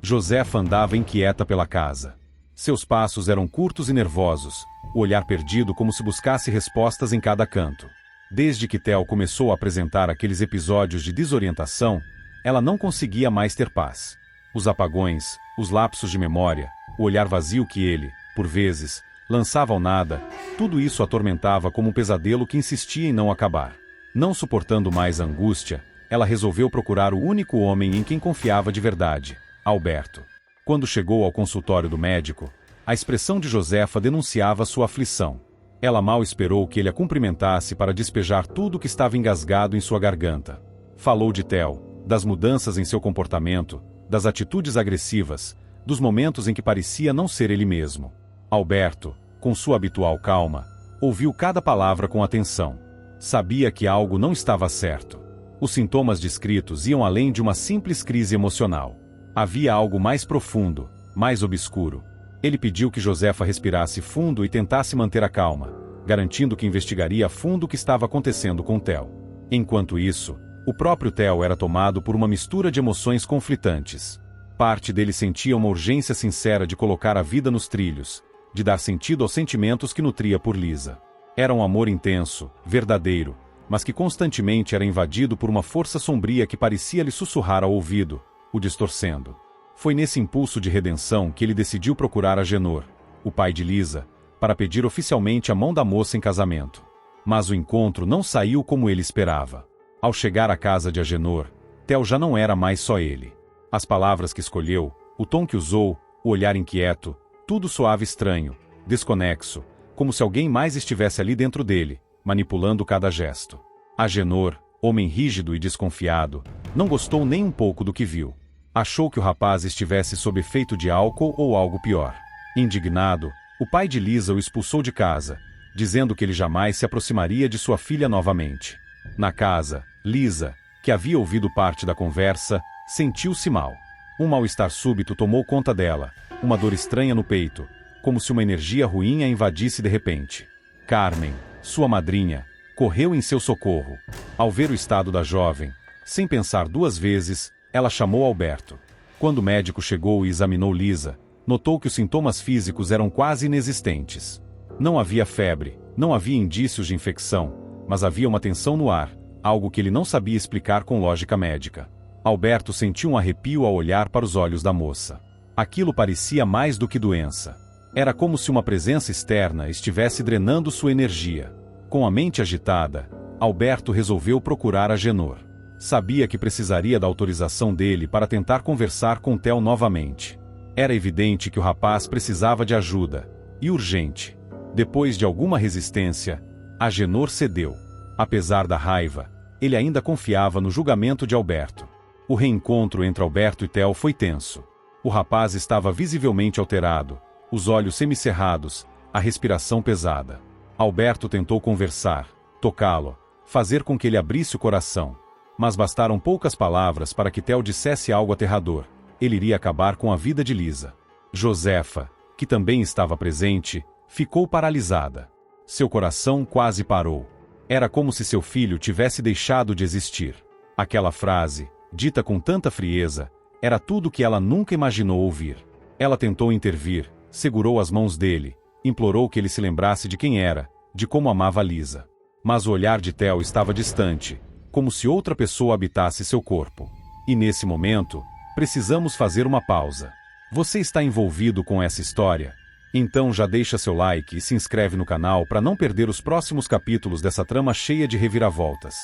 Josefa andava inquieta pela casa. Seus passos eram curtos e nervosos, o olhar perdido como se buscasse respostas em cada canto. Desde que Theo começou a apresentar aqueles episódios de desorientação, ela não conseguia mais ter paz. Os apagões, os lapsos de memória, o olhar vazio que ele, por vezes, lançava ao nada, tudo isso atormentava como um pesadelo que insistia em não acabar. Não suportando mais a angústia, ela resolveu procurar o único homem em quem confiava de verdade, Alberto. Quando chegou ao consultório do médico, a expressão de Josefa denunciava sua aflição. Ela mal esperou que ele a cumprimentasse para despejar tudo o que estava engasgado em sua garganta. Falou de Theo, das mudanças em seu comportamento, das atitudes agressivas, dos momentos em que parecia não ser ele mesmo. Alberto, com sua habitual calma, ouviu cada palavra com atenção. Sabia que algo não estava certo. Os sintomas descritos iam além de uma simples crise emocional. Havia algo mais profundo, mais obscuro. Ele pediu que Josefa respirasse fundo e tentasse manter a calma, garantindo que investigaria a fundo o que estava acontecendo com Theo. Enquanto isso, o próprio Theo era tomado por uma mistura de emoções conflitantes. Parte dele sentia uma urgência sincera de colocar a vida nos trilhos, de dar sentido aos sentimentos que nutria por Lisa. Era um amor intenso, verdadeiro, mas que constantemente era invadido por uma força sombria que parecia lhe sussurrar ao ouvido, o distorcendo. Foi nesse impulso de redenção que ele decidiu procurar Agenor, o pai de Lisa, para pedir oficialmente a mão da moça em casamento. Mas o encontro não saiu como ele esperava. Ao chegar à casa de Agenor, Theo já não era mais só ele. As palavras que escolheu, o tom que usou, o olhar inquieto, tudo soava estranho, desconexo, como se alguém mais estivesse ali dentro dele, manipulando cada gesto. Agenor, homem rígido e desconfiado, não gostou nem um pouco do que viu. Achou que o rapaz estivesse sob efeito de álcool ou algo pior. Indignado, o pai de Lisa o expulsou de casa, dizendo que ele jamais se aproximaria de sua filha novamente. Na casa, Lisa, que havia ouvido parte da conversa, sentiu-se mal. Um mal-estar súbito tomou conta dela, uma dor estranha no peito, como se uma energia ruim a invadisse de repente. Carmen, sua madrinha, correu em seu socorro. Ao ver o estado da jovem, sem pensar duas vezes, ela chamou Alberto. Quando o médico chegou e examinou Lisa, notou que os sintomas físicos eram quase inexistentes. Não havia febre, não havia indícios de infecção, mas havia uma tensão no ar, algo que ele não sabia explicar com lógica médica. Alberto sentiu um arrepio ao olhar para os olhos da moça. Aquilo parecia mais do que doença. Era como se uma presença externa estivesse drenando sua energia. Com a mente agitada, Alberto resolveu procurar Agenor. Sabia que precisaria da autorização dele para tentar conversar com Theo novamente. Era evidente que o rapaz precisava de ajuda, e urgente. Depois de alguma resistência, Agenor cedeu. Apesar da raiva, ele ainda confiava no julgamento de Alberto. O reencontro entre Alberto e Theo foi tenso. O rapaz estava visivelmente alterado, os olhos semicerrados, a respiração pesada. Alberto tentou conversar, tocá-lo, fazer com que ele abrisse o coração. Mas bastaram poucas palavras para que Theo dissesse algo aterrador. Ele iria acabar com a vida de Lisa. Josefa, que também estava presente, ficou paralisada. Seu coração quase parou. Era como se seu filho tivesse deixado de existir. Aquela frase, dita com tanta frieza, era tudo o que ela nunca imaginou ouvir. Ela tentou intervir, segurou as mãos dele, implorou que ele se lembrasse de quem era, de como amava Lisa. Mas o olhar de Theo estava distante, como se outra pessoa habitasse seu corpo. E nesse momento, precisamos fazer uma pausa. Você está envolvido com essa história? Então já deixa seu like e se inscreve no canal para não perder os próximos capítulos dessa trama cheia de reviravoltas.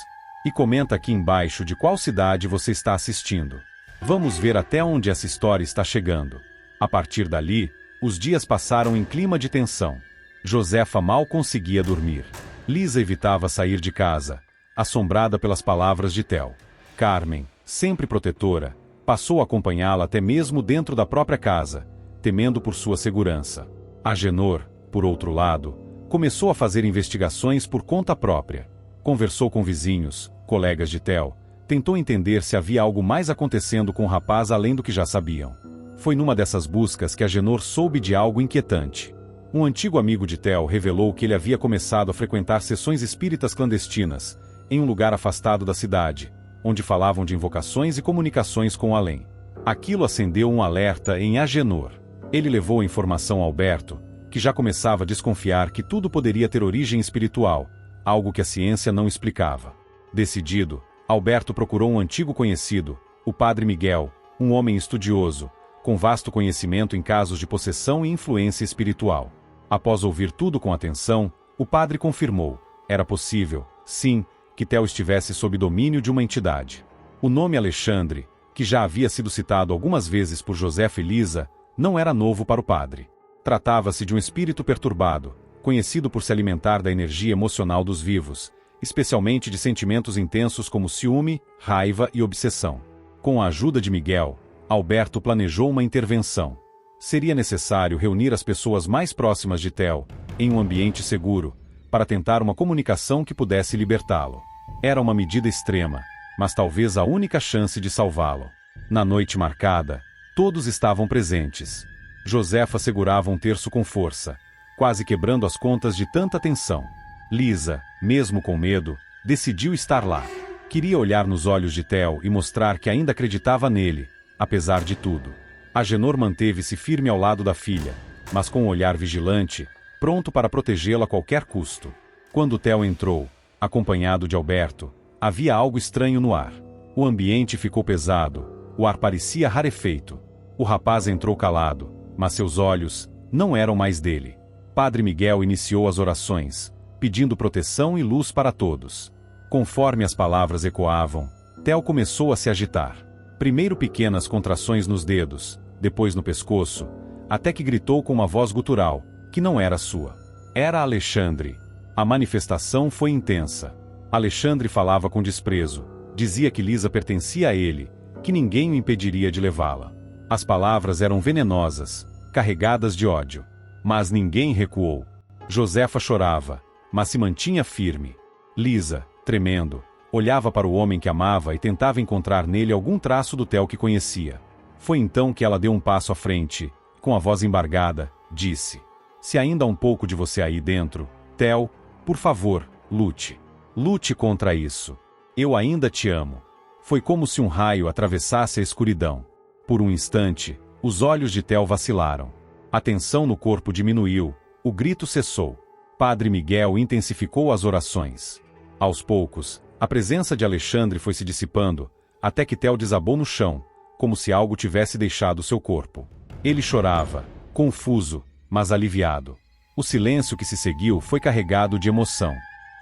E comenta aqui embaixo de qual cidade você está assistindo. Vamos ver até onde essa história está chegando. A partir dali, os dias passaram em clima de tensão. Josefa mal conseguia dormir. Lisa evitava sair de casa, assombrada pelas palavras de Theo. Carmen, sempre protetora, passou a acompanhá-la até mesmo dentro da própria casa, temendo por sua segurança. Agenor, por outro lado, começou a fazer investigações por conta própria. Conversou com vizinhos, colegas de Theo, tentou entender se havia algo mais acontecendo com o rapaz além do que já sabiam. Foi numa dessas buscas que Agenor soube de algo inquietante. Um antigo amigo de Theo revelou que ele havia começado a frequentar sessões espíritas clandestinas, em um lugar afastado da cidade, onde falavam de invocações e comunicações com o além. Aquilo acendeu um alerta em Agenor. Ele levou a informação a Alberto, que já começava a desconfiar que tudo poderia ter origem espiritual, algo que a ciência não explicava. Decidido, Alberto procurou um antigo conhecido, o Padre Miguel, um homem estudioso, com vasto conhecimento em casos de possessão e influência espiritual. Após ouvir tudo com atenção, o padre confirmou: era possível, sim, que Theo estivesse sob domínio de uma entidade. O nome Alexandre, que já havia sido citado algumas vezes por Josefa e Lisa, não era novo para o padre. Tratava-se de um espírito perturbado, conhecido por se alimentar da energia emocional dos vivos, especialmente de sentimentos intensos como ciúme, raiva e obsessão. Com a ajuda de Miguel, Alberto planejou uma intervenção. Seria necessário reunir as pessoas mais próximas de Theo, em um ambiente seguro, para tentar uma comunicação que pudesse libertá-lo. Era uma medida extrema, mas talvez a única chance de salvá-lo. Na noite marcada, todos estavam presentes. Josefa segurava um terço com força, quase quebrando as contas de tanta tensão. Lisa, mesmo com medo, decidiu estar lá. Queria olhar nos olhos de Theo e mostrar que ainda acreditava nele, apesar de tudo. Agenor manteve-se firme ao lado da filha, mas com um olhar vigilante, pronto para protegê-la a qualquer custo. Quando Theo entrou, acompanhado de Alberto, havia algo estranho no ar. O ambiente ficou pesado, o ar parecia rarefeito. O rapaz entrou calado, mas seus olhos não eram mais dele. Padre Miguel iniciou as orações, pedindo proteção e luz para todos. Conforme as palavras ecoavam, Theo começou a se agitar. Primeiro pequenas contrações nos dedos, depois no pescoço, até que gritou com uma voz gutural, que não era sua. Era Alexandre. A manifestação foi intensa. Alexandre falava com desprezo, dizia que Lisa pertencia a ele, que ninguém o impediria de levá-la. As palavras eram venenosas, carregadas de ódio. Mas ninguém recuou. Josefa chorava, mas se mantinha firme. Lisa, tremendo, olhava para o homem que amava e tentava encontrar nele algum traço do Theo que conhecia. Foi então que ela deu um passo à frente, com a voz embargada, disse: se ainda há um pouco de você aí dentro, Theo, por favor, lute. Lute contra isso. Eu ainda te amo. Foi como se um raio atravessasse a escuridão. Por um instante, os olhos de Theo vacilaram. A tensão no corpo diminuiu, o grito cessou. Padre Miguel intensificou as orações. Aos poucos, a presença de Alexandre foi se dissipando, até que Theo desabou no chão, como se algo tivesse deixado seu corpo. Ele chorava, confuso, mas aliviado. O silêncio que se seguiu foi carregado de emoção.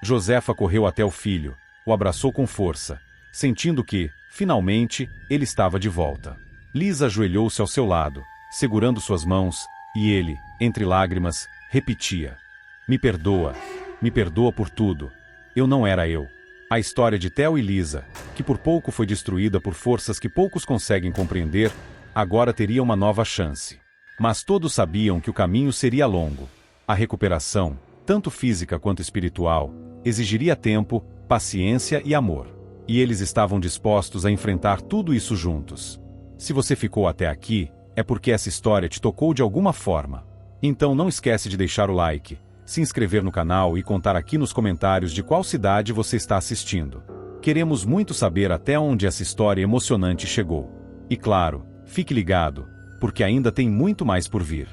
Josefa correu até o filho, o abraçou com força, sentindo que, finalmente, ele estava de volta. Lisa ajoelhou-se ao seu lado, segurando suas mãos, e ele, entre lágrimas, repetia: me perdoa por tudo. Eu não era eu. A história de Theo e Lisa, que por pouco foi destruída por forças que poucos conseguem compreender, agora teria uma nova chance. Mas todos sabiam que o caminho seria longo. A recuperação, tanto física quanto espiritual, exigiria tempo, paciência e amor. E eles estavam dispostos a enfrentar tudo isso juntos. Se você ficou até aqui, é porque essa história te tocou de alguma forma. Então não esquece de deixar o like, se inscrever no canal e contar aqui nos comentários de qual cidade você está assistindo. Queremos muito saber até onde essa história emocionante chegou. E claro, fique ligado, porque ainda tem muito mais por vir.